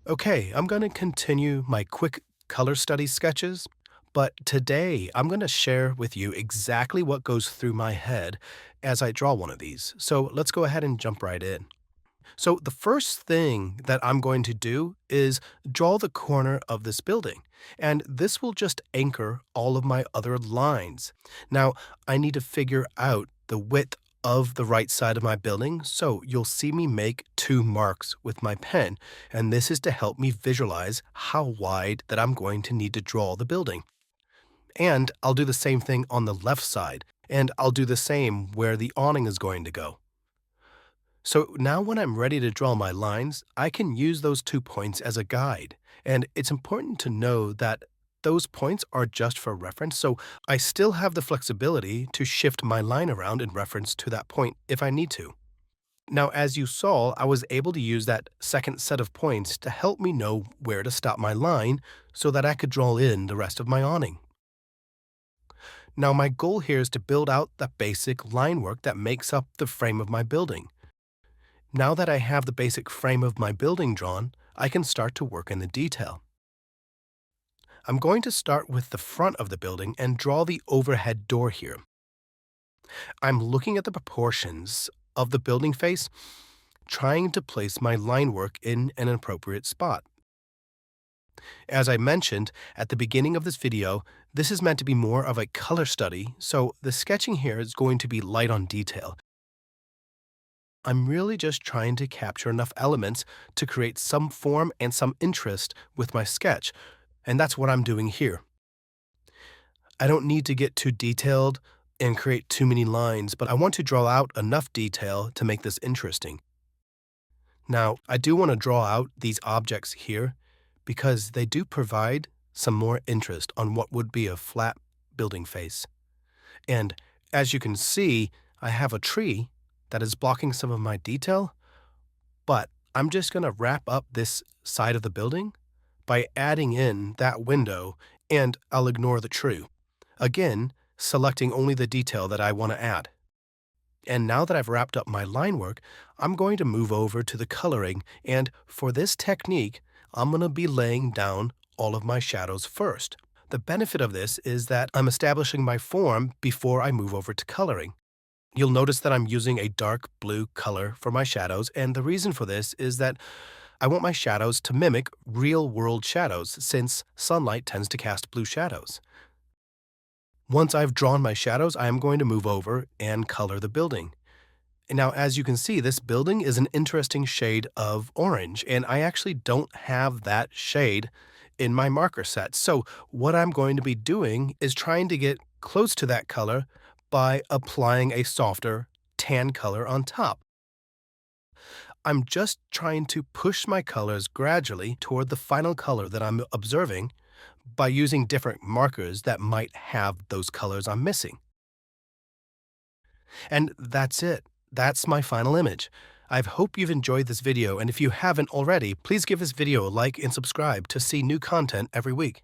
Okay, I'm going to continue my quick color study sketches, but today I'm going to share with you exactly what goes through my head as I draw one of these. So let's go ahead and jump right in. So the first thing that I'm going to do is draw the corner of this building, and this will just anchor all of my other lines. Now, I need to figure out the width of the right side of my building, so you'll see me make two marks with my pen, and this is to help me visualize how wide that I'm going to need to draw the building. And I'll do the same thing on the left side, and I'll do the same where the awning is going to go. So now when I'm ready to draw my lines, I can use those 2 points as a guide. And it's important to know that those points are just for reference, so I still have the flexibility to shift my line around in reference to that point if I need to. Now, as you saw, I was able to use that second set of points to help me know where to stop my line so that I could draw in the rest of my awning. Now, my goal here is to build out the basic line work that makes up the frame of my building. Now that I have the basic frame of my building drawn, I can start to work in the detail. I'm going to start with the front of the building and draw the overhead door here. I'm looking at the proportions of the building face, trying to place my line work in an appropriate spot. As I mentioned at the beginning of this video, this is meant to be more of a color study, so the sketching here is going to be light on detail. I'm really just trying to capture enough elements to create some form and some interest with my sketch, and that's what I'm doing here. I don't need to get too detailed and create too many lines, but I want to draw out enough detail to make this interesting. Now, I do want to draw out these objects here because they do provide some more interest on what would be a flat building face. And as you can see, I have a tree that is blocking some of my detail, but I'm just going to wrap up this side of the building by adding in that window, and I'll ignore the tree. Again, selecting only the detail that I want to add. And now that I've wrapped up my line work, I'm going to move over to the coloring, and for this technique, I'm going to be laying down all of my shadows first. The benefit of this is that I'm establishing my form before I move over to coloring. You'll notice that I'm using a dark blue color for my shadows, and the reason for this is that I want my shadows to mimic real-world shadows since sunlight tends to cast blue shadows. Once I've drawn my shadows, I am going to move over and color the building. And now, as you can see, this building is an interesting shade of orange, and I actually don't have that shade in my marker set. So what I'm going to be doing is trying to get close to that color by applying a softer tan color on top. I'm just trying to push my colors gradually toward the final color that I'm observing by using different markers that might have those colors I'm missing. And that's it. That's my final image. I hope you've enjoyed this video, and if you haven't already, please give this video a like and subscribe to see new content every week.